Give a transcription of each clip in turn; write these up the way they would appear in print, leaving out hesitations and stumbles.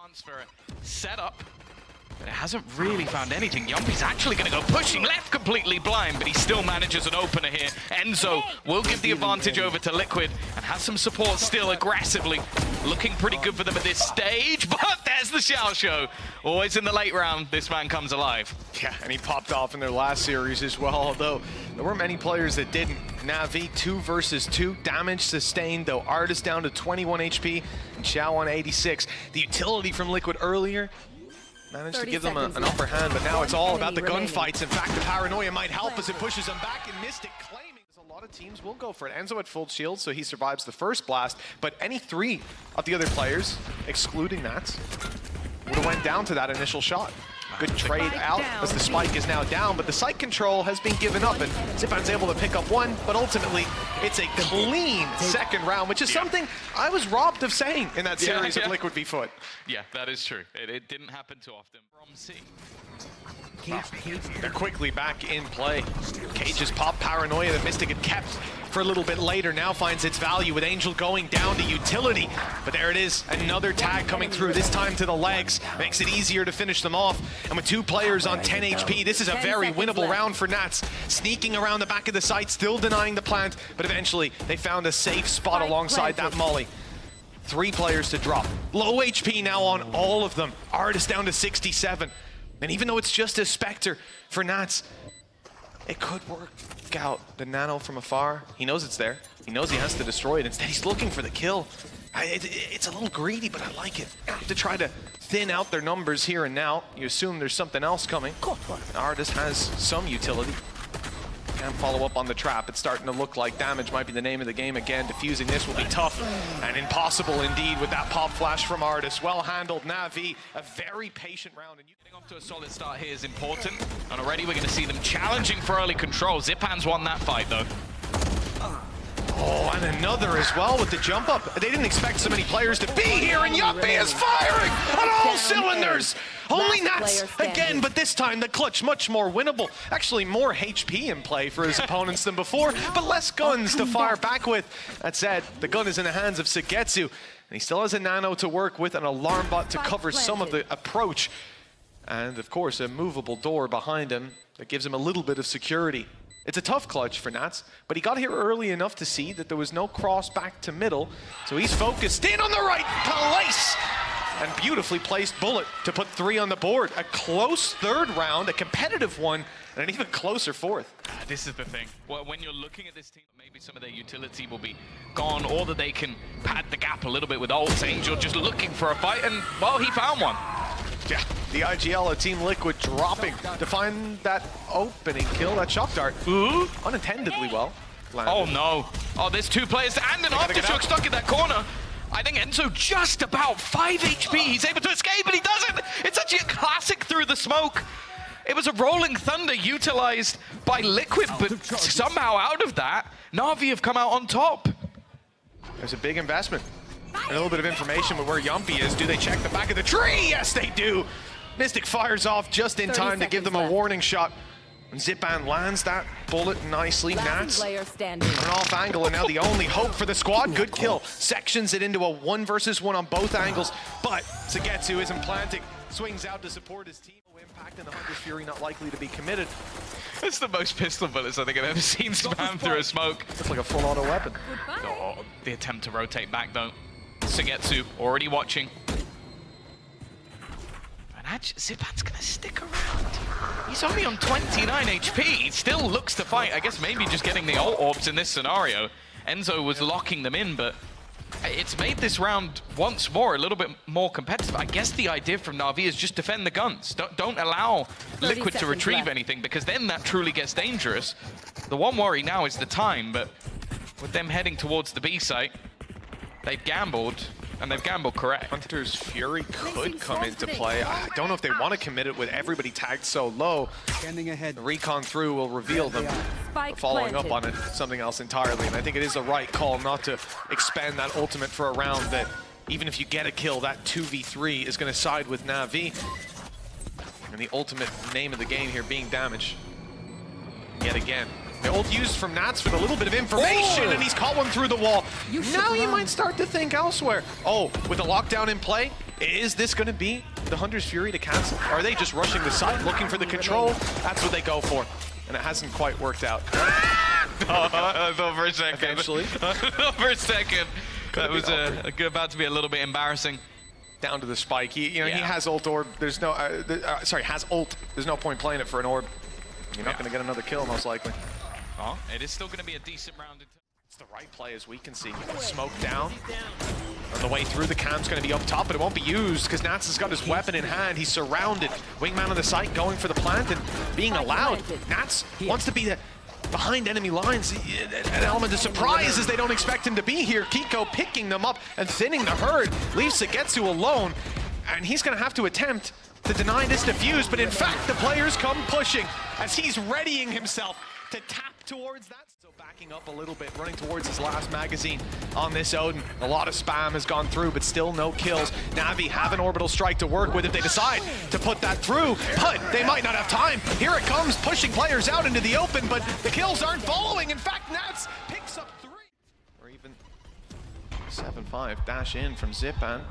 chance for a setup, but it hasn't really found anything. Yumpy's actually going to go pushing left, completely blind, but he still manages an opener here. Enzo will give the advantage over to Liquid and has some support still aggressively. Looking pretty good for them at this stage, but there's the Xiao Show. Always in the late round, this man comes alive. Yeah, and he popped off in their last series as well, although there were many players that didn't. NaVi 2 versus 2, damage sustained, though Artis down to 21 HP and Xiao on 86. The utility from Liquid earlier managed to give them an upper hand, but now it's all about the gunfights. In fact, the paranoia might help as it pushes them back, and Mystic claiming. A lot of teams will go for it. Enzo at full shield, so he survives the first blast, but any 3 of the other players, excluding Nats, would have went down to that initial shot. Good trade out as the spike is now down, but the site control has been given up, and Zipan's able to pick up 1, but ultimately it's a clean second round, which is something I was robbed of saying in that series of Liquid v Foot. Yeah, that is true. It didn't happen too often. From C. They're quickly back in play. Cage's pop paranoia that Mystic had kept for a little bit later now finds its value with Angel going down to utility. But there it is, another tag coming through, this time to the legs. Makes it easier to finish them off. And with 2 players on 10 HP, this is a very winnable round for Nats. Sneaking around the back of the site, still denying the plant, but eventually they found a safe spot alongside that molly. 3 players to drop. Low HP now on all of them. Artis down to 67. And even though it's just a Spectre for Nats, it could work out. The nano from afar, he knows it's there. He knows he has to destroy it. Instead, he's looking for the kill. It's a little greedy, but I like it. To try to thin out their numbers here and now. You assume there's something else coming. Artis has some utility. Can't follow up on the trap. It's starting to look like damage might be the name of the game again. Defusing this will be tough and impossible indeed with that pop flash from Artis. Well handled, NaVi. A very patient round. And getting off to a solid start here is important. And already we're going to see them challenging for early control. Zipan's won that fight though. Oh, and another as well with the jump up. They didn't expect so many players to be here, and Yuppie is firing on all cylinders. Only Nats again, but this time the clutch much more winnable. Actually, more HP in play for his opponents than before, but less guns to fire back with. That said, the gun is in the hands of Sugetsu, and he still has a nano to work with, an alarm bot to cover some of the approach, and of course a movable door behind him that gives him a little bit of security. It's a tough clutch for Nats, but he got here early enough to see that there was no cross back to middle, so he's focused in on the right place! And beautifully placed bullet to put 3 on the board. A close 3rd round, a competitive one, and an even closer 4th. This is the thing. Well, when you're looking at this team, maybe some of their utility will be gone, or that they can pad the gap a little bit with ults. Angel just looking for a fight, and, well, he found one. Yeah, the IGL of Team Liquid dropping to find that opening kill, that shock dart. Ooh. Unattendedly well landed. Oh no. Oh, there's 2 players and an aftershock stuck in that corner. I think Enzo just about 5 HP. He's able to escape, but he doesn't. It's actually a classic through the smoke. It was a rolling thunder utilized by Liquid, but somehow out of that, NaVi have come out on top. There's a big investment. And a little bit of information with where Yumpy is. Do they check the back of the tree? Yes, they do. Mystic fires off just in time to give them a warning shot. And Zipan lands that bullet nicely. Nats an off angle, and now the only hope for the squad. Good kill. Sections it into a 1 versus 1 on both angles, but Sugetsu isn't planting. Swings out to support his team. Impact, and the Hunter's Fury not likely to be committed. It's the most pistol bullets I think I've ever seen spam through a smoke. It's like a full auto weapon. Oh, the attempt to rotate back though. Sugetsu already watching. And Zipan's gonna stick around. He's only on 29 HP. He still looks to fight. I guess maybe just getting the ult orbs in this scenario. Enzo was locking them in, but it's made this round once more a little bit more competitive. I guess the idea from NaVi is just defend the guns. Don't allow Liquid to retrieve anything, because then that truly gets dangerous. The one worry now is the time, but with them heading towards the B site, they've gambled, and they've gambled correct. Hunter's Fury could come into play. I don't know if they want to commit it with everybody tagged so low. The recon through will reveal them. Following up on it, something else entirely. And I think it is the right call not to expend that ultimate for a round that, even if you get a kill, that 2v3 is going to side with NaVi. And the ultimate name of the game here being damage. Yet again. The ult used from Nats for the little bit of information, and he's caught one through the wall. Now you might start to think elsewhere. Oh, with the lockdown in play, Is this going to be the Hunter's Fury to cancel? Or are they just rushing the site, looking for the control? That's what they go for. And it hasn't quite worked out. I thought for a second. Eventually. I thought for a second. That was about to be a little bit embarrassing. Down to the spike. He has ult orb. There's no, has ult. There's no point playing it for an orb. You're not going to get another kill, most likely. Oh, it is still going to be a decent round. It's the right play, as we can see. Smoke down. On the way through, the cam's going to be up top, but it won't be used because Nats has got his weapon in hand. He's surrounded. Wingman on the site going for the plant and being allowed. Nats wants to be the behind enemy lines. An element of surprise as they don't expect him to be here. Kiko picking them up and thinning the herd. Leaves Sugetsu alone, and he's going to have to attempt to deny this defuse, but in fact, the players come pushing as he's readying himself to tap towards that. So backing up a little bit, running towards his last magazine on this Odin. A lot of spam has gone through, but still no kills. NaVi have an orbital strike to work with if they decide to put that through, but they might not have time. Here it comes, pushing players out into the open, but the kills aren't following. In fact, Nats picks up 3. Or even 7-5 dash in from Zipan.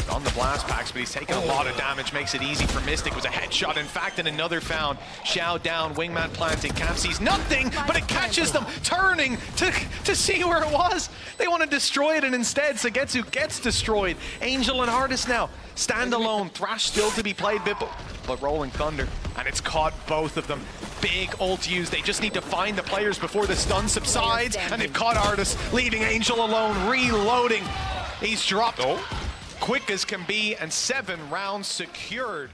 On the blast packs, but he's taking a lot of damage, makes it easy for Mystic. Was a headshot, in fact, and another found. Xiao down, Wingman planting, Camp sees nothing, but it catches them, turning to see where it was. They want to destroy it, and instead, Sugetsu gets destroyed. Angel and Artist now, stand alone. Thrash still to be played, but Rolling Thunder, and it's caught both of them. Big ult use, they just need to find the players before the stun subsides, and they've caught Artist, leaving Angel alone, reloading. He's dropped. Quick as can be, and 7 rounds secured.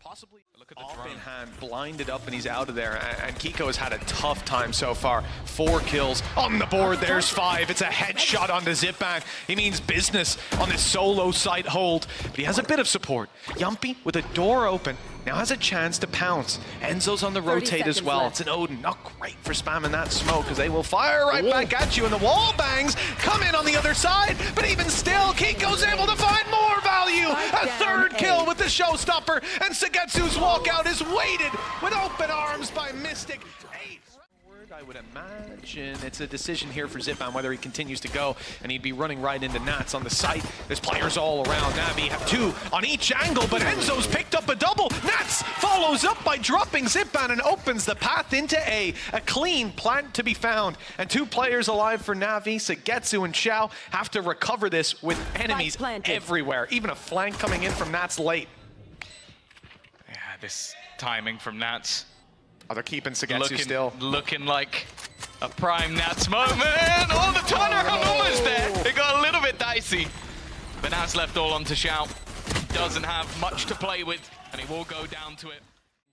Possibly look at the off in hand, blinded up, and he's out of there. And Kiko has had a tough time so far. 4 kills on the board. There's 5. It's a headshot onto Zipan. He means business on this solo site hold, but he has a bit of support. Yumpy with a door open now has a chance to pounce. Enzo's on the rotate as well. It's an Odin, not great for spamming that smoke because they will fire right back at you, and the wall bangs come in on the other side, but even still, Kiko's able to find more value. A 3rd kill with the showstopper, and Sugetsu's walkout is weighted with open arms by Mystic. 8. I would imagine it's a decision here for Zipan whether he continues to go, and he'd be running right into Nats on the site. There's players all around. NaVi have 2 on each angle, but Enzo's picked up a double. Nats follows up by dropping Zipan and opens the path into A. A clean plant to be found, and 2 players alive for NaVi. Sugetsu and Xiao have to recover this with enemies everywhere. Even a flank coming in from Nats late. Yeah, this timing from Nats. Oh, they're keeping Sugetsu still. Looking like a prime Nats moment. Oh, the turnaround almost there. It got a little bit dicey. But Nats left all onto Xiao. Doesn't have much to play with, and he will go down to it.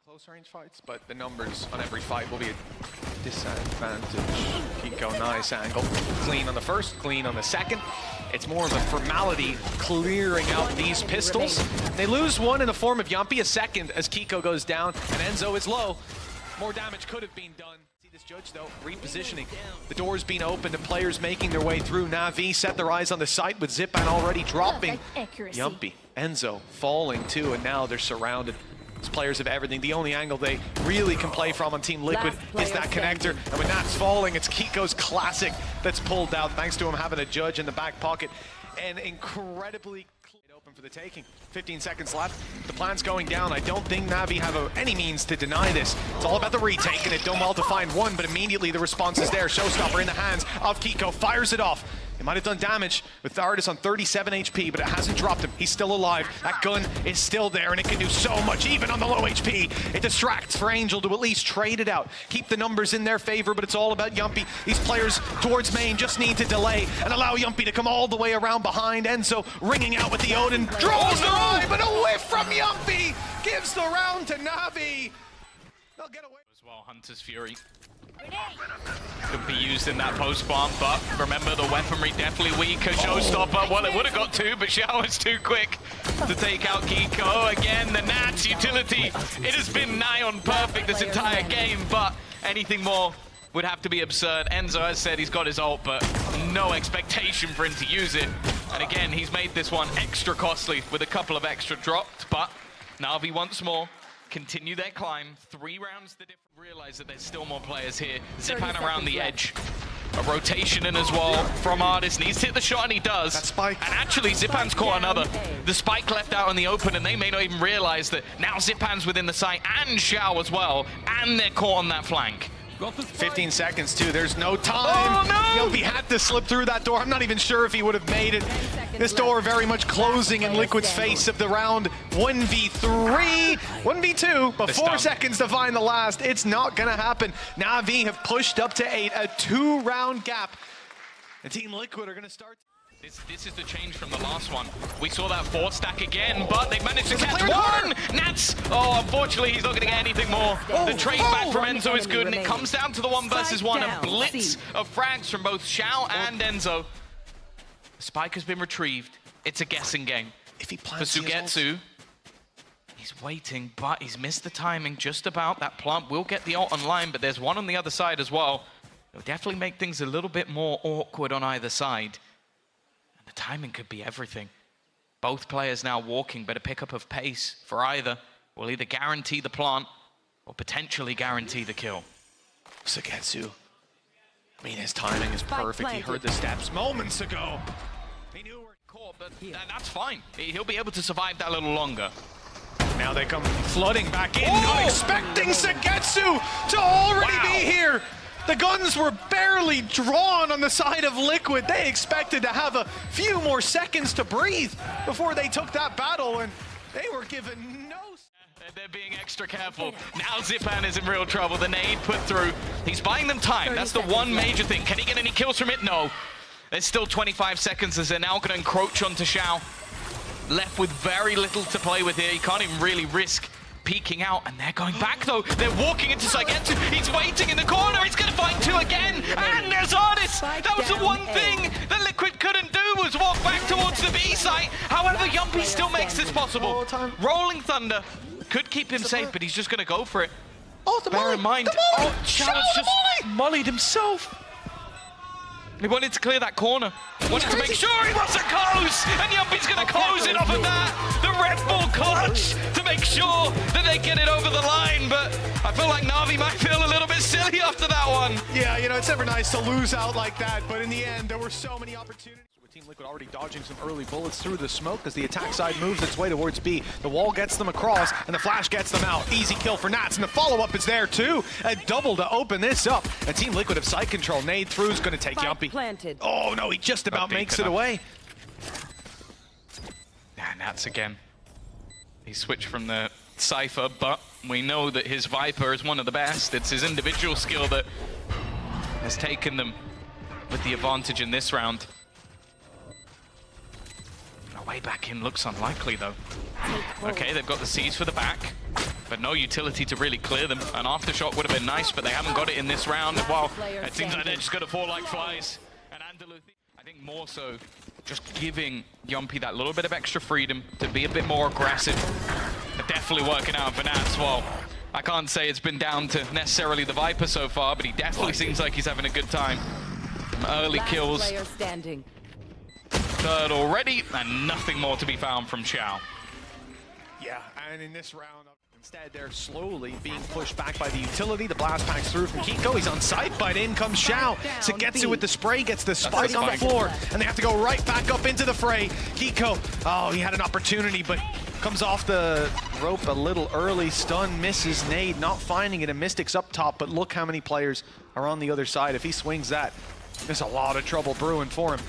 Close range fights, but the numbers on every fight will be a disadvantage. Kiko, nice angle. Clean on the first, clean on the second. It's more of a formality clearing out these pistols. They lose one in the form of Yumpy, a second as Kiko goes down, and Enzo is low. More damage could have been done. See this judge though, repositioning. The door's been opened and players making their way through. NaVi set their eyes on the site with Zipan already dropping. Yumpy, Enzo falling too, and now they're surrounded. These players have everything. The only angle they really can play from on Team Liquid is that connector. And when that's falling, it's Kiko's classic that's pulled out thanks to him having a judge in the back pocket. And incredibly open for the taking. 15 seconds left. The plan's going down. I don't think NaVi have any means to deny this. It's all about the retake, and it done well to find one, but immediately the response is there. Showstopper in the hands of Kiko, fires it off. It might have done damage with the Artist on 37 HP, but it hasn't dropped him. He's still alive. That gun is still there, and it can do so much, even on the low HP. It distracts for Angel to at least trade it out. Keep the numbers in their favor, but it's all about Yumpy. These players towards main just need to delay and allow Yumpy to come all the way around behind. Enzo ringing out with the Odin. Draws the eye, but a whiff from Yumpy. Gives the round to NaVi. They'll get away. As well, Hunter's Fury. Could be used in that post-bomb, but remember the weaponry definitely weaker. Showstopper, well, it would have got 2, but Xiao is too quick to take out Kiko. Again, the Nats utility. It has been nigh on perfect this entire game, but anything more would have to be absurd. Enzo has said he's got his ult, but no expectation for him to use it. And again, he's made this one extra costly with a couple of extra dropped, but NaVi once more continue their climb. 3 rounds the difference. Realize that there's still more players here. Zipan around the edge. A rotation in as well from Artist. Needs to hit the shot, and he does. That spike. And actually, Zipan's caught another. The spike left out in the open, and they may not even realize that now Zipan's within the site, and Xiao as well, and they're caught on that flank. 15 seconds too, there's no time. Oh, no! Yumpy had to slip through that door. I'm not even sure if he would have made it. This door very much closing in Liquid's face of the round. 1v3, 1v2, but 4 seconds to find the last. It's not gonna happen. NaVi have pushed up to 8, a 2-round gap. And Team Liquid are gonna start. This is the change from the last one. We saw that 4 stack again, but they managed to catch one! Nats! Oh, unfortunately, he's not going to get anything more. The trade back from Enzo is good, and it comes down to the 1 versus 1. A blitz of frags from both Xiao and Enzo. The spike has been retrieved. It's a guessing game. If he For plants Sugetsu, he's waiting, but he's missed the timing just about. That plant will get the ult online, but there's one on the other side as well. It'll definitely make things a little bit more awkward on either side. The timing could be everything. Both players now walking, but a pickup of pace for either will either guarantee the plant or potentially guarantee the kill. Sugetsu. I mean, his timing is perfect. He heard the steps moments ago. He knew where caught, but that's fine. He'll be able to survive that a little longer. Now they come flooding back in, not expecting Sugetsu to already be here. The guns were barely drawn on the side of Liquid. They expected to have a few more seconds to breathe before they took that battle, and they were given no... They're being extra careful. Now Zipan is in real trouble. The nade put through. He's buying them time. That's the one major thing. Can he get any kills from it? No. There's still 25 seconds as they're now going to encroach onto Xiao. Left with very little to play with here. He can't even really risk peeking out, and they're going back though. They're walking into Sugetsu. He's waiting in the corner. He's going to find 2 again. And there's Artist. That was the one thing that Liquid couldn't do, was walk back towards the B site. However, Yumpy still makes this possible. Rolling Thunder could keep him safe, but he's just going to go for it. Bear in mind, Xiao's just mollied himself. He wanted to clear that corner. Wanted to make sure he wasn't close, and Yumpy's going to close it off of that. The Red Bull clutch to make sure that they get it over the line, but I feel like NaVi might feel a little bit silly after that one. Yeah, you know, it's never nice to lose out like that, but in the end, there were so many opportunities. Team Liquid already dodging some early bullets through the smoke as the attack side moves its way towards B. The wall gets them across, and the flash gets them out. Easy kill for Nats, and the follow-up is there too. A double to open this up. And Team Liquid have side control. Nade through is going to take Yumpy. Planted. Oh no, he just about makes it away. Yeah, Nats again. He switched from the Cypher, but we know that his Viper is one of the best. It's his individual skill that has taken them with the advantage in this round. Way back in looks unlikely though. Okay, they've got the C's for the back, but no utility to really clear them. An aftershock would have been nice, but they haven't got it in this round. Well, it seems like they're just going to fall like flies. And Andalou, I think more so just giving Yumpy that little bit of extra freedom to be a bit more aggressive. They're definitely working out for Nats. Well, I can't say it's been down to necessarily the Viper so far, but he definitely seems like he's having a good time. Some early kills. Third already, and nothing more to be found from Xiao. Yeah, and in this round, instead they're slowly being pushed back by the utility. The blast packs through from Kiko. He's on site, but in comes Xiao. Sugetsu with the spray gets the spike on the floor, and they have to go right back up into the fray. Kiko, oh, he had an opportunity, but comes off the rope a little early. Stun, misses nade, not finding it, and Mystics up top, but look how many players are on the other side. If he swings that, there's a lot of trouble brewing for him.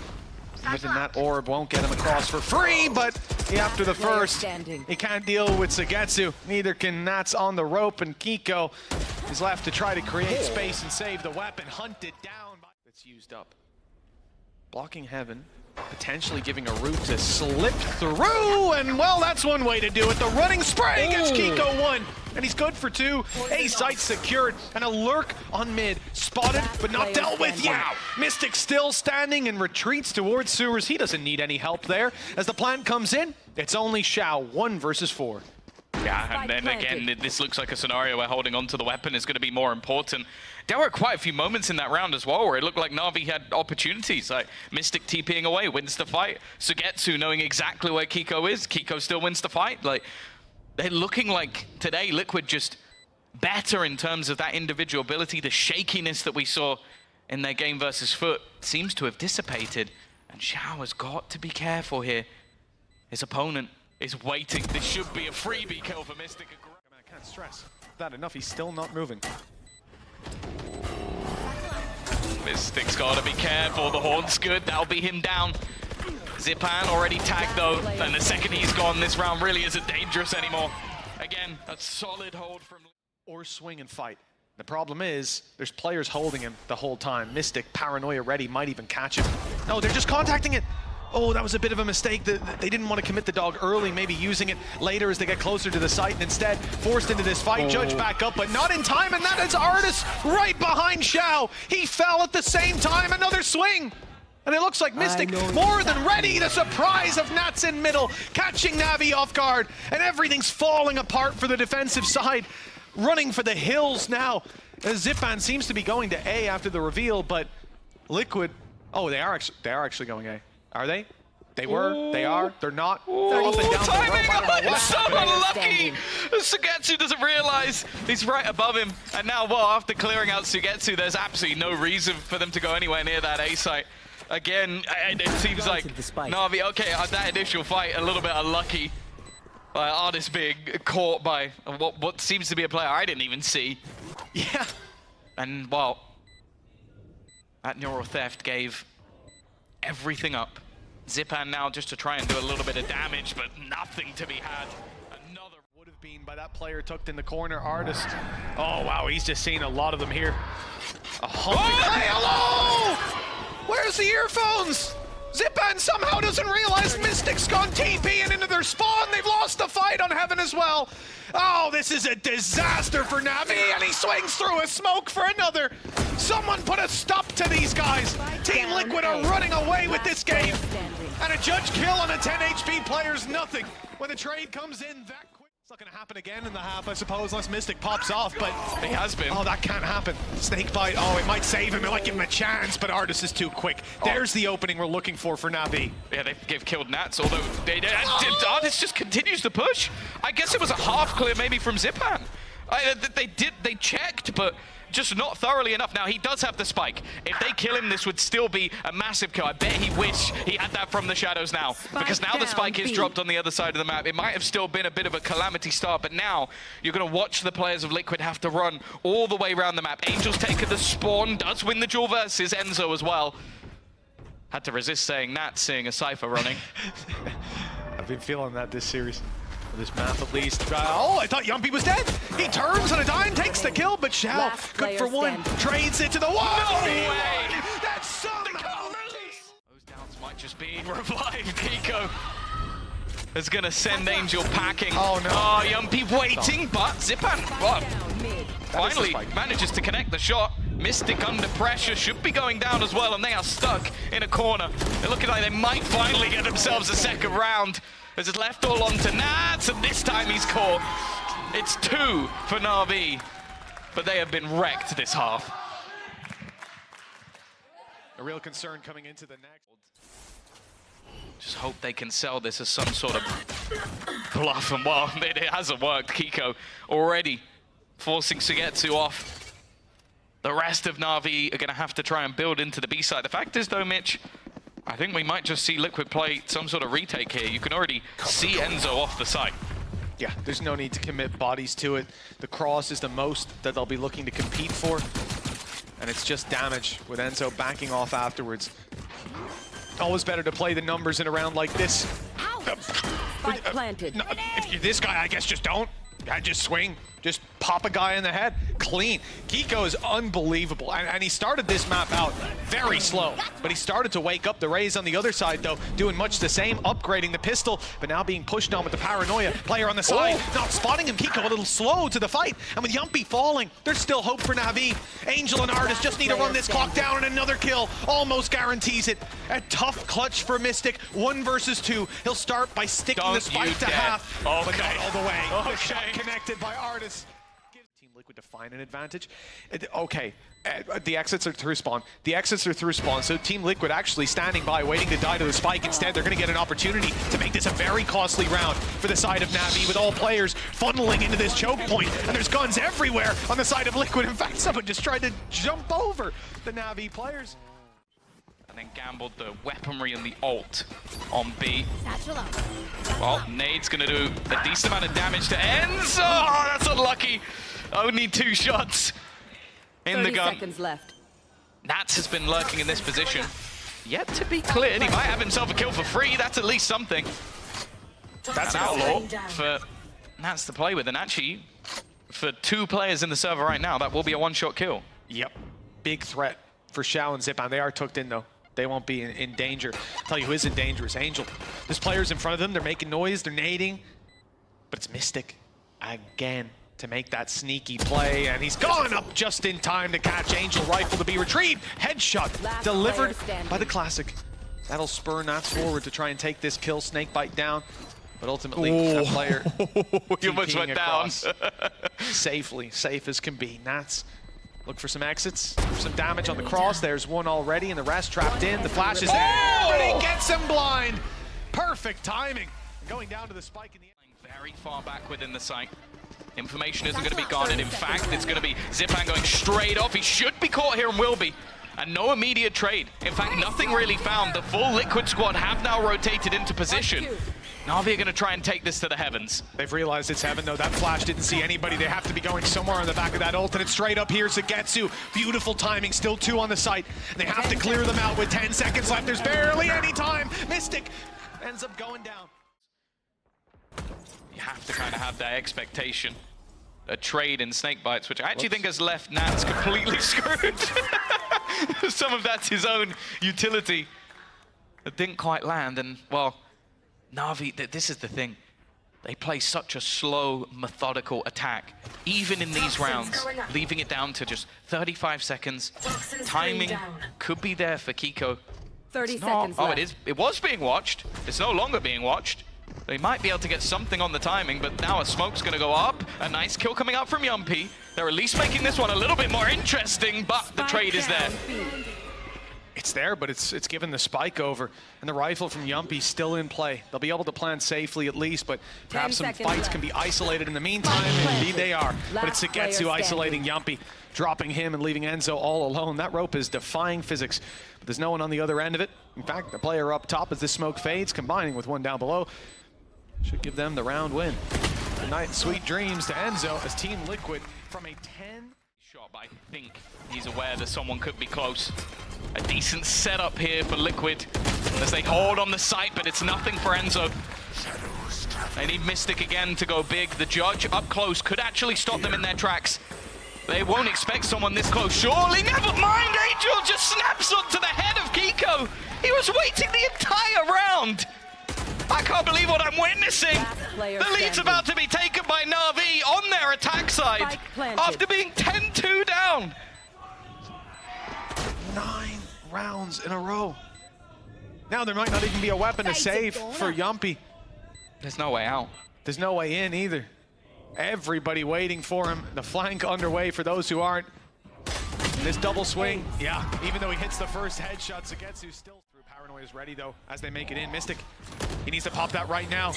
Even that orb won't get him across for free, but after the first, he can't deal with Sugetsu. Neither can Nats on the rope, and Kiko is left to try to create space and save the weapon. Hunted down. It's used up. Blocking Heaven, potentially giving a route to slip through, and well, that's one way to do it. The running spray gets Kiko 1, and he's good for 2. A site secured, and a lurk on mid. Spotted, but not dealt with. Yeah, Mystic still standing and retreats towards sewers. He doesn't need any help there. As the plant comes in, it's only Xiao, 1 versus 4. Yeah, and then again, this looks like a scenario where holding on to the weapon is going to be more important. There were quite a few moments in that round as well where it looked like NaVi had opportunities, like Mystic TPing away, wins the fight. Sugetsu knowing exactly where Kiko is, Kiko still wins the fight. Like, they're looking like today Liquid just better in terms of that individual ability, the shakiness that we saw in their game versus Foot seems to have dissipated. And Xiao has got to be careful here. His opponent is waiting. This should be a freebie kill for Mystic. I can't stress that enough. He's still not moving. Mystic's got to be careful. The Haunt's good. That'll be him down. Zipan already tagged though. And the second he's gone, this round really isn't dangerous anymore. Again, a solid hold from... Or swing and fight. The problem is, there's players holding him the whole time. Mystic, paranoia ready, might even catch him. No, they're just contacting it. Oh, that was a bit of a mistake. They didn't want to commit the dog early, maybe using it later as they get closer to the site, and instead forced into this fight. Judge back up, but not in time, and that is Artis right behind Xiao. He fell at the same time, another swing. And it looks like Mystic more than ready. The surprise of Nats in middle, catching NaVi off guard, and everything's falling apart for the defensive side. Running for the hills now. Zipan seems to be going to A after the reveal, but Liquid, oh, they are actually going A. Are they? They were, they are, they're not. They're up and down the rope. I don't know what's So happening. unlucky! Sugetsu doesn't realize he's right above him. And now, well, after clearing out Sugetsu, there's absolutely no reason for them to go anywhere near that A site. Again, it seems like NaVi, okay, that initial fight, a little bit unlucky. Artist being caught by what seems to be a player I didn't even see. Yeah. And, well, that neural theft gave everything up. Zipan now just to try and do a little bit of damage, but nothing to be had. Another would have been by that player tucked in the corner. Artist. Oh, wow, he's just seen a lot of them here. Hey, hello! Where's the earphones? Zipan somehow doesn't realize Mystic's gone TP and into their spawn. They've lost the fight on Heaven as well. Oh, this is a disaster for NaVi, and he swings through a smoke for another. Someone put a stop to these guys. Team Liquid are running away with this game. And a judge kill on a 10 HP player's nothing when the trade comes in that quick. It's not going to happen again in the half, I suppose, unless Mystic pops off, but... It has been. Oh, that can't happen. Snakebite, oh, it might save him, it might give him a chance, but Artis is too quick. There's the opening we're looking for NaVi. Yeah, they've killed Nats, although Artis just continues to push. I guess it was a half clear maybe from Zipan. They checked, but just not thoroughly enough. Now, he does have the spike. If they kill him, this would still be a massive kill. I bet he wished he had that from the shadows now, because now the spike is dropped on the other side of the map. It might have still been a bit of a calamity start, but now you're going to watch the players of Liquid have to run all the way around the map. Angel's taken the spawn, does win the duel versus Enzo as well. Had to resist saying Nat, seeing a Cypher running. I've been feeling that this series. This map at least. Oh, I thought Yumpy was dead. He turns on a dime, takes the kill, but Xiao, good for one, trades it to the wall. No way! That's somehow Those downs might just be revived. Kiko is going to send Angel packing. Oh, no. Oh, Yumpy waiting, but Zipan finally manages to connect the shot. Mystic under pressure, should be going down as well, and they are stuck in a corner. They're looking like they might finally get themselves a second round. As it's left all on to Nats, and this time he's caught. It's 2 for NaVi, but they have been wrecked this half. A real concern coming into the next. Just hope they can sell this as some sort of bluff, and well, it hasn't worked. Kiko already forcing Sugetsu off. The rest of NaVi are going to have to try and build into the B side. The fact is, though, Mitch, I think we might just see Liquid play some sort of retake here. You can already see Enzo off the site. Yeah, there's no need to commit bodies to it. The cross is the most that they'll be looking to compete for. And it's just damage with Enzo backing off afterwards. Always better to play the numbers in a round like this. Spike planted. No, if you're this guy, I guess just don't. Just swing. Just pop a guy in the head. Clean. Kiko is unbelievable. And he started this map out very slow. But he started to wake up. The Rays on the other side, though, doing much the same, upgrading the pistol, but now being pushed on with the paranoia. Player on the side, not spotting him. Kiko a little slow to the fight. And with Yumpy falling, there's still hope for NaVi. Angel and Artis just need to run this clock down, and another kill almost guarantees it. A tough clutch for Mystic. 1 versus 2. He'll start by sticking the spike to half. Okay. But not all the way. Okay. The shot connected by Artis. Team Liquid to find an advantage. Okay, the exits are through spawn. The exits are through spawn, so Team Liquid actually standing by, waiting to die to the spike. Instead, they're going to get an opportunity to make this a very costly round for the side of NaVi, with all players funneling into this choke point, and there's guns everywhere on the side of Liquid. In fact, someone just tried to jump over the NaVi players. And then gambled the weaponry and the ult on B. Well, Nade's going to do a decent amount of damage to Enzo. Oh, that's unlucky. Only 2 shots in the gun. 30 seconds left. Nats has been lurking in this position. Yet to be cleared. He might have himself a kill for free. That's at least something. That's an outlaw for Nats to play with. And actually, for 2 players in the server right now, that will be a 1-shot kill. Yep. Big threat for Xiao and Zipan. They are tucked in, though. They won't be in danger. I'll tell you who is in danger is Angel. There's players in front of them. They're making noise. They're nading. But it's Mystic again to make that sneaky play. And he's gone up just in time to catch Angel. Rifle to be retrieved. Headshot delivered by the Classic. That'll spur Nats forward to try and take this kill. Snakebite down. But ultimately, that player you almost went down. Safely. Safe as can be. Nats look for some exits, some damage on the cross. There's one already, and the rest trapped in. The flash is there, but he gets him blind. Perfect timing. Going down to the spike in the end. Very far back within the site. Information isn't going to be guarded. In fact, it's going to be Zipan going straight off. He should be caught here and will be. And no immediate trade. In fact, nothing really found. The full Liquid squad have now rotated into position. NaVi are going to try and take this to the heavens. They've realized it's heaven, though. That flash didn't see anybody. They have to be going somewhere on the back of that ult, and it's straight up here. Zagetsu, beautiful timing, still 2 on the site. They have to clear them out with 10 seconds left. There's barely any time. Mystic ends up going down. You have to kind of have that expectation. A trade in Snakebites, which I actually think has left Nats completely screwed. Some of that's his own utility. It didn't quite land, and, well, NaVi, this is the thing. They play such a slow, methodical attack, even in these rounds, leaving it down to just 35 seconds. Timing could be there for Kiko. 30 seconds left. It was being watched. It's no longer being watched. They might be able to get something on the timing, but now a smoke's going to go up. A nice kill coming out from Yumpy. They're at least making this one a little bit more interesting, but the trade is there. It's there, but it's given the spike over, and the rifle from Yumpy still in play. They'll be able to plant safely at least, but perhaps some fights can be isolated in the meantime. Indeed they are. But it's Zagetsu isolating Yumpy, dropping him and leaving Enzo all alone. That rope is defying physics, but there's no one on the other end of it. In fact, the player up top as this smoke fades, combining with one down below, should give them the round win. Good night, sweet dreams to Enzo as Team Liquid from a 10 shot. I think he's aware that someone could be close. A decent setup here for Liquid as they hold on the site, but it's nothing for Enzo. They need Mystic again to go big. The judge up close could actually stop them in their tracks. They won't expect someone this close. Surely, never mind. Angel just snaps onto the head of Kiko. He was waiting the entire round. I can't believe what I'm witnessing. The lead's about to be taken by NaVi on their attack side after being 10-2 down. 9 rounds in a row. Now there might not even be a weapon to save for Yumpy. There's no way out. There's no way in either. Everybody waiting for him. The flank underway for those who aren't. This double swing, yeah, even though he hits the first headshot, Zagetsu still through. Paranoia is ready though as they make it in. Mystic, he needs to pop that right now.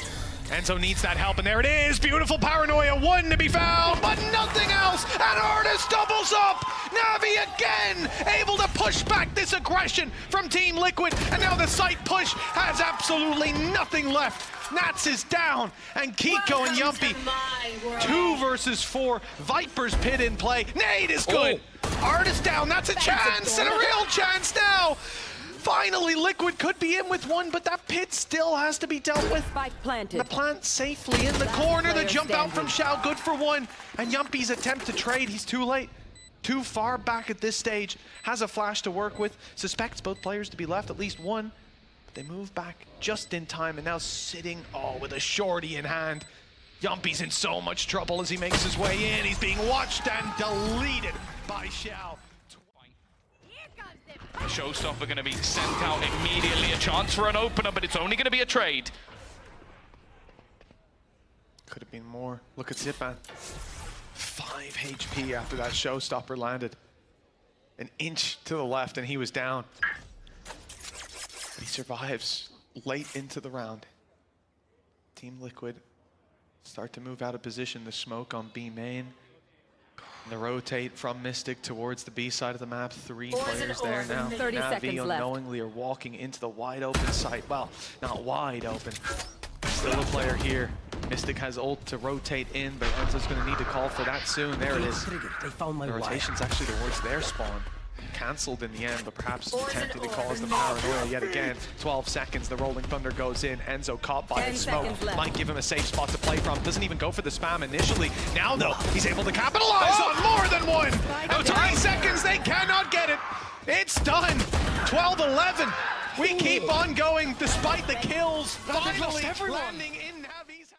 Enzo needs that help, and there it is. Beautiful Paranoia, one to be found, but nothing else. And Artis doubles up. NaVi again able to push back this aggression from Team Liquid, and now the site push has absolutely nothing left. Nats is down, and Kiko and Yumpy, 2 versus 4. Viper's pit in play. Nade is good. Artis down, that's a chance, and a real chance now. Finally, Liquid could be in with one, but that pit still has to be dealt with. Spike planted. The plant safely in the corner. The jump out from Xiao, good for 1. And Yumpy's attempt to trade, he's too late. Too far back at this stage. Has a flash to work with. Suspects both players to be left, at least one. But they move back just in time, and now sitting, with a shorty in hand. Yumpy's in so much trouble as he makes his way in. He's being watched and deleted by Xiao. The showstopper going to be sent out immediately. A chance for an opener, but it's only going to be a trade. Could have been more. Look at Zipan. 5 HP after that showstopper landed. An inch to the left and he was down. He survives late into the round. Team Liquid start to move out of position. The smoke on B main. And the rotate from Mystic towards the B side of the map. 3 players there now. 30 NaVi seconds left. unknowingly are walking into the wide open site. Well, not wide open. Still a player here. Mystic has ult to rotate in, but Enzo's going to need to call for that soon. There it is. They found my The rotation's actually towards their spawn. Cancelled in the end, but perhaps attempting to cause the paranoia yet again. 12 seconds, the Rolling Thunder goes in. Enzo caught by the 10 smoke. seconds left. Might give him a safe spot to play from. Doesn't even go for the spam initially. Now though, he's able to capitalize on more than one. Now 9 seconds, they cannot get it. It's done. 12-11. We keep on going despite the kills. Finally landing in NaVi's.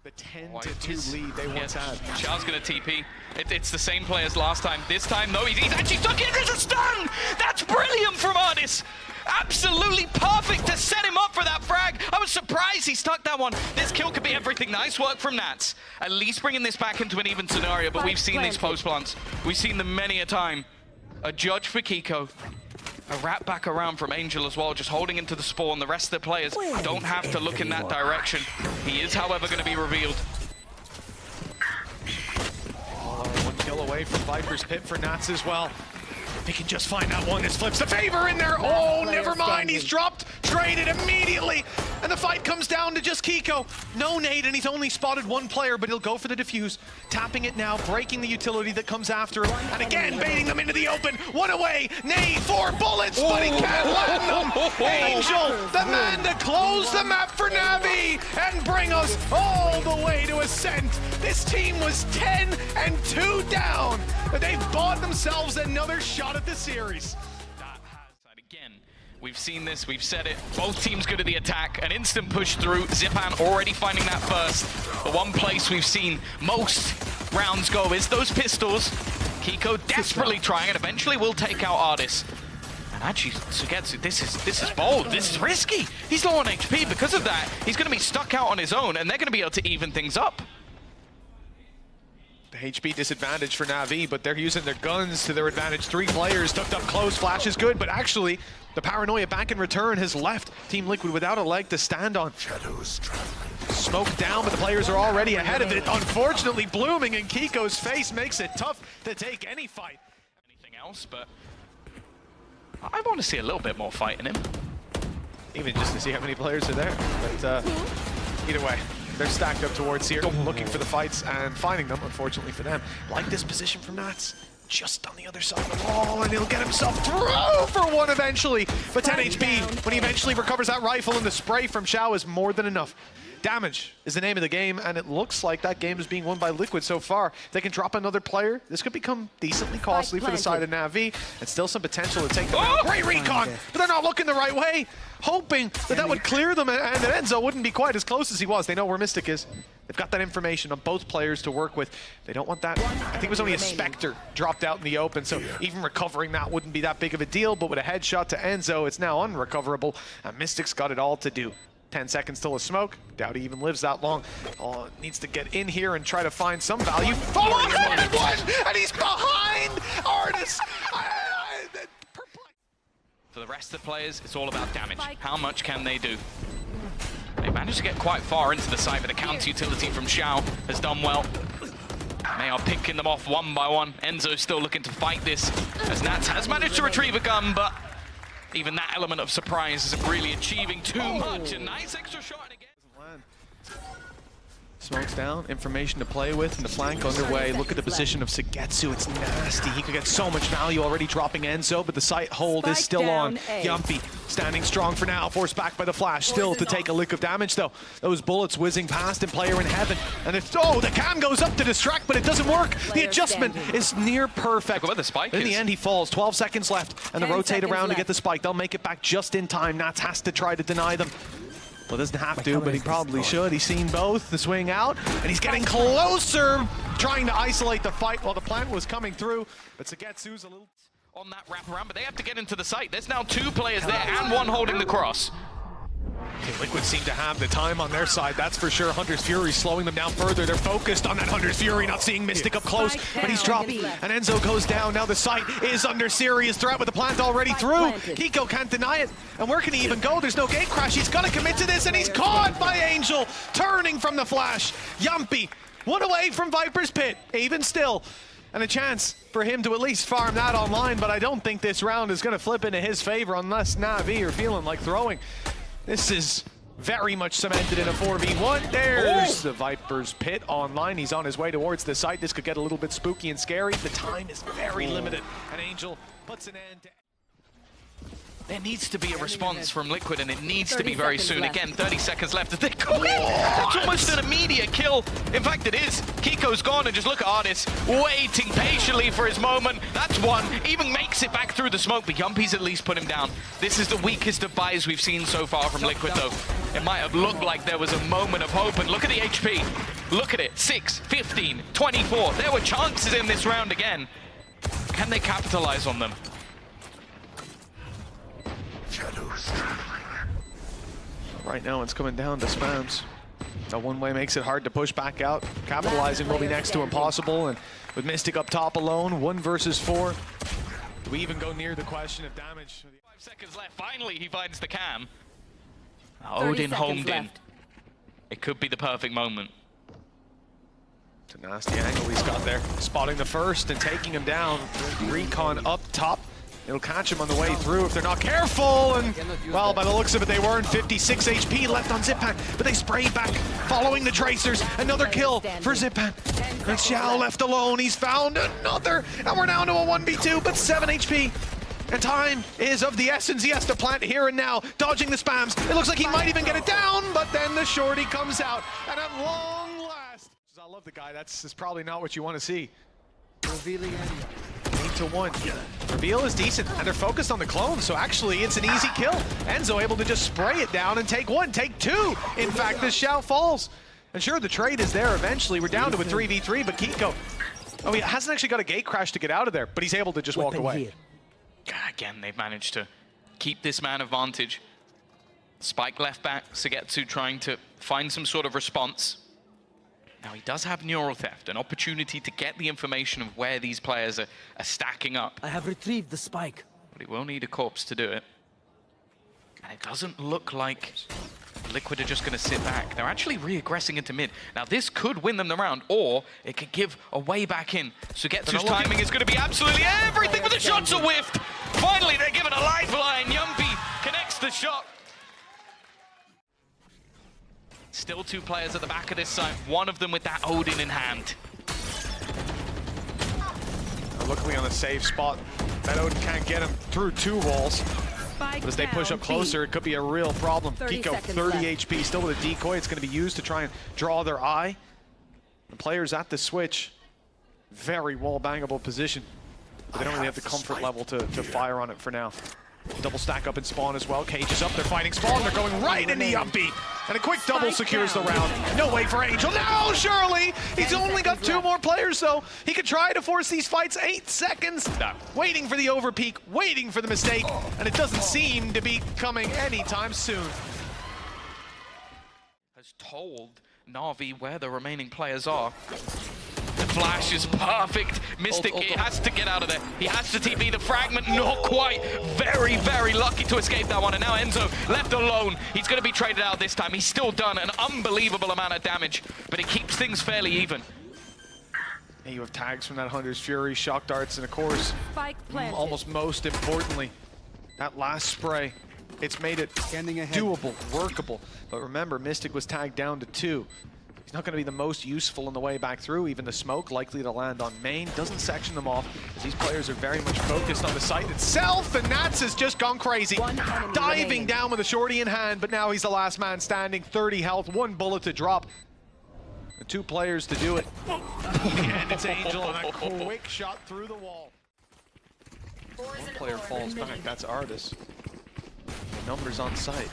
The 10-2 lead they once had. Xiao's gonna TP. It's the same play as last time. This time, though, he's actually stuck in as a stun! That's brilliant from Artis! Absolutely perfect to set him up for that frag. I was surprised he stuck that one. This kill could be everything. Nice work from Nats. At least bringing this back into an even scenario, but we've seen these post plants. We've seen them many a time. A judge for Kiko. A wrap back around from Angel as well, just holding into the spawn. The rest of the players don't have to look in that direction. He is, however, going to be revealed. One kill away from Viper's Pit for Nats as well. They can just find that one. This flips the favor in there. Oh, never mind. He's dropped, traded immediately. And the fight comes down to just Kiko. No nade, and he's only spotted 1 player, but he'll go for the defuse. Tapping it now, breaking the utility that comes after him. And again, baiting them into the open. 1 away. Nade, 4 bullets, but he can't land them. Angel, the man to close the map for NaVi and bring us all the way to Ascent. This team was 10-2 down. But they've bought themselves another shot at the series. Again, we've seen this, we've said it. Both teams go to the attack. An instant push through. Zipan already finding that first. The one place we've seen most rounds go is those pistols. Kiko desperately trying and eventually will take out Artis. And actually, Sugetsu, this is bold. This is risky. He's low on HP. Because of that, he's going to be stuck out on his own, and they're going to be able to even things up. The HP disadvantage for NaVi, but they're using their guns to their advantage. 3 players tucked up close. Flash is good, but actually, the paranoia back in return has left Team Liquid without a leg to stand on. Smoke down, but the players are already ahead of it. Unfortunately, blooming in Kiko's face makes it tough to take any fight. Anything else, but I want to see a little bit more fight in him. Even just to see how many players are there. But either way, they're stacked up towards here, looking for the fights and finding them, unfortunately for them. Like this position from Nats, just on the other side of the wall, and he'll get himself through for 1 eventually. But 10 HP, when he eventually recovers that rifle, and the spray from Xiao is more than enough. Damage is the name of the game, and it looks like that game is being won by Liquid so far. If they can drop another player, this could become decently costly for the side of NaVi, and still some potential to take them out. Great recon, but they're not looking the right way, hoping that would clear them, and that Enzo wouldn't be quite as close as he was. They know where Mystic is. They've got that information on both players to work with. They don't want that. I think it was only a Spectre dropped out in the open, so even recovering that wouldn't be that big of a deal, but with a headshot to Enzo, it's now unrecoverable, and Mystic's got it all to do. 10 seconds till a smoke. Doubt he even lives that long. Oh, needs to get in here and try to find some value. Oh, and he's behind Artis. For the rest of the players, it's all about damage. How much can they do? They managed to get quite far into the site, but the counter utility from Xiao has done well. They are picking them off 1 by 1. Enzo's still looking to fight this, as Nats has managed to retrieve a gun, but even that element of surprise isn't really achieving too much. A nice extra shot again. Smokes down, information to play with, and the flank underway. Look at the position of Sugetsu, it's nasty. He could get so much value already dropping Enzo, but the site hold is still on. Yumpy standing strong for now, forced back by the flash, still to take a lick of damage though. Those bullets whizzing past and player in heaven. And it's, oh, the cam goes up to distract, but it doesn't work. The adjustment is near perfect. Look where the spike in the end, he falls. 12 seconds left, and the rotate around to get the spike. They'll make it back just in time. Nats has to try to deny them. Well, doesn't have to, but he probably should. He's seen both, the swing out, and he's getting closer, trying to isolate the fight while the plant was coming through. But Sugetsu's a little on that wraparound, but they have to get into the site. There's now 2 players there and 1 holding the cross. Liquid seem to have the time on their side, that's for sure. Hunter's Fury slowing them down further. They're focused on that Hunter's Fury, not seeing Mystic up close, but he's dropped. And Enzo goes down. Now the site is under serious threat with the plant already through. Kiko can't deny it. And where can he even go? There's no gate crash. He's got to commit to this, and he's caught by Angel, turning from the flash. Yumpy, one away from Viper's Pit, even still. And a chance for him to at least farm that online, but I don't think this round is going to flip into his favor unless NaVi are feeling like throwing. This is very much cemented in a 4v1. There's the Viper's Pit online. He's on his way towards the site. This could get a little bit spooky and scary. The time is very limited, and Angel puts an end to... There needs to be a response from Liquid, and it needs to be very soon. Left. Again, 30 seconds left. They go in. That's almost an immediate kill. In fact, it is. Kiko's gone, and just look at Artis waiting patiently for his moment. That's one. Even makes it back through the smoke, but Yumpy's at least put him down. This is the weakest of buys we've seen so far from Liquid, though. It might have looked like there was a moment of hope, and look at the HP. Look at it. 6, 15, 24. There were chances in this round again. Can they capitalize on them? Right now it's coming down to spams. That one way makes it hard to push back out. Capitalizing will be next to impossible, and with Mystic up top alone, 1 versus 4. Do we even go near the question of damage? 5 seconds left. Finally, he finds the cam. Odin homed in. It could be the perfect moment. It's a nasty angle he's got there. Spotting the first and taking him down. Recon up top. It'll catch him on the way through if they're not careful, and well, by the looks of it, they weren't. 56 HP left on Zipan, but they sprayed back, following the Tracers. Another kill for Zipan. And Xiao left alone. He's found another, and we're down to a 1v2, but 7 HP. And time is of the essence. He has to plant here and now, dodging the spams. It looks like he might even get it down, but then the shorty comes out, and at long last. I love the guy. That's probably not what you want to see. Revealing area. 8-1. Reveal is decent, and they're focused on the clone, so actually it's an easy kill. Enzo able to just spray it down and take 1, take 2. In fact, this Xiao falls. And sure, the trade is there eventually. We're down to a 3v3, but Kiko, he hasn't actually got a gate crash to get out of there, but he's able to just walk away. Again, they've managed to keep this man advantage. Spike left back, Sugetsu trying to find some sort of response. Now, he does have Neural Theft, an opportunity to get the information of where these players are stacking up. I have retrieved the spike. But he will need a corpse to do it. And it doesn't look like Liquid are just going to sit back. They're actually re-aggressing into mid. Now, this could win them the round, or it could give a way back in. Sugetsu's timing is going to be absolutely everything, but the shots are whiffed. Finally, they're given a lifeline. Yumpy connects the shot. Still 2 players at the back of this site, one of them with that Odin in hand. Luckily on a safe spot, that Odin can't get him through 2 walls. But as they push up closer, it could be a real problem. Kiko, 30 HP, still with a decoy. It's going to be used to try and draw their eye. The players at the switch, very wall-bangable position. But they don't really have the comfort level to fire on it for now. Double stack up in spawn as well. Cage is up, they're fighting spawn, they're going right into Yumpy. And a quick double secures the round. No way for Angel. No, surely! He's only got 2 more players though. He could try to force these fights. 8 seconds. No. Waiting for the overpeak, waiting for the mistake, and it doesn't seem to be coming anytime soon. Has told NaVi where the remaining players are. The flash is perfect. Mystic, he has to get out of there. He has to TP the fragment, not quite. Very, very lucky to escape that one. And now Enzo left alone. He's going to be traded out this time. He's still done an unbelievable amount of damage, but it keeps things fairly even. And you have tags from that Hunter's Fury, shock darts, and of course, almost most importantly, that last spray. It's made it doable, workable. But remember, Mystic was tagged down to 2. He's not going to be the most useful on the way back through. Even the smoke likely to land on main. Doesn't section them off, as these players are very much focused on the site itself. And Nats has just gone crazy. Diving down with a shorty in hand, but now he's the last man standing. 30 health, 1 bullet to drop. And 2 players to do it. And it's Angel, and a quick shot through the wall. 1 player falls back, that's Artis. The numbers on site.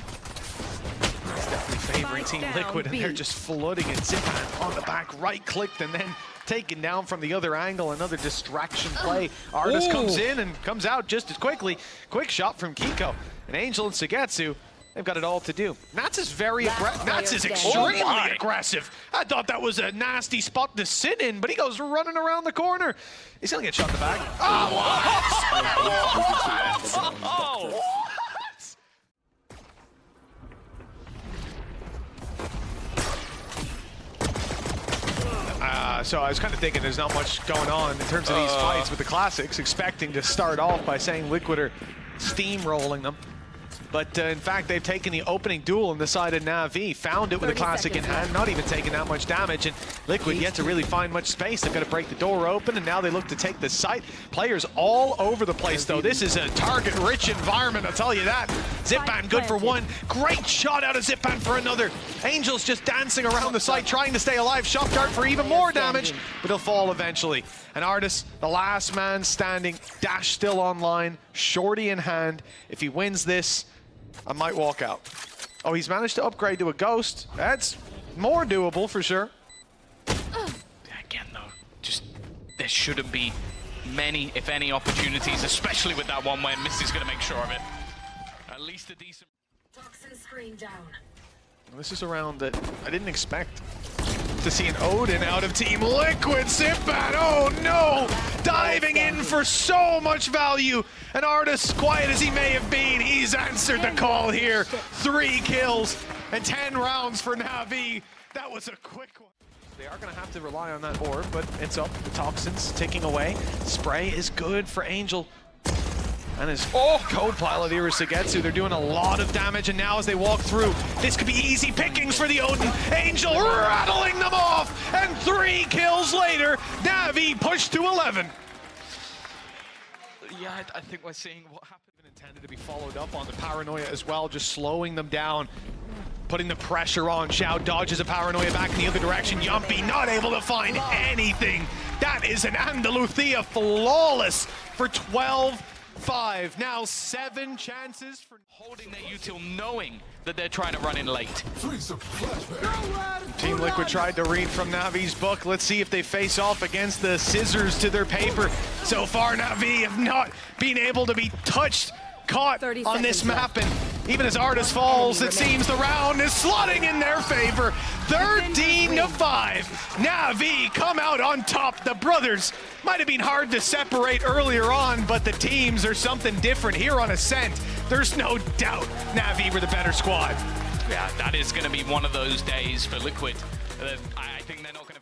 It's definitely favoring Team Liquid, and they're just flooding it. Zipan on the back, right-clicked, and then taken down from the other angle. Another distraction play. Artis comes in and comes out just as quickly. Quick shot from Kiko. And Angel and Sugetsu they've got it all to do. Nats is very aggressive. Nats is player extremely Oh my. aggressive. I thought that was a nasty spot to sit in, but he goes running around the corner. He's gonna get shot in the back. Oh! So I was kind of thinking there's not much going on in terms of these fights with the Classics, expecting to start off by saying Liquid are steamrolling them. But in fact, they've taken the opening duel and decided NaVi found it with a Classic in hand, not even taking that much damage, and Liquid yet to really find much space. They've got to break the door open, and now they look to take the site. Players all over the place, though. This is a target-rich environment, I'll tell you that. Zipan good for one. Great shot out of Zipan for another. Angel's just dancing around the site, trying to stay alive. Shock dart for even more damage, but he'll fall eventually. And Artis, the last man standing, Dash still online, Shorty in hand. If he wins this, I might walk out. Oh, he's managed to upgrade to a Ghost. That's more doable for sure. Again, though, just there shouldn't be many, if any, opportunities, especially with that one where Misty's going to make sure of it. At least a decent... Toxin screen down. This is a round that I didn't expect to see an Odin out of Team Liquid. Zipan, oh no! Diving in for so much value. An artist, quiet as he may have been, he's answered the call here. 3 kills and 10 rounds for NaVi. That was a quick one. They are going to have to rely on that orb, but it's up. The Toxins ticking away. Spray is good for Angel. And his code pilot Irasagetsu, they're doing a lot of damage, and now as they walk through, this could be easy pickings for the Odin. Angel rattling them off, and 3 kills later, NaVi pushed to 11. Yeah, I think we're seeing what happened. Intended to be followed up on the Paranoia as well, just slowing them down, putting the pressure on. Xiao dodges a Paranoia back in the other direction. Yumpy not able to find anything. That is an Andalucia flawless for 12-5. Now 7 chances for Holding their util, knowing that they're trying to run in late. Team Liquid tried to read from NaVi's book. Let's see if they face off against the scissors to their paper. So far, NaVi have not been able to be touched, caught on this map, and even as Artis falls, it seems the round is slotting in their favor. 13-5. NaVi come out on top. The brothers might have been hard to separate earlier on, but the teams are something different here on Ascent. There's no doubt NaVi were the better squad. Yeah, that is going to be one of those days for Liquid. I think they're not going to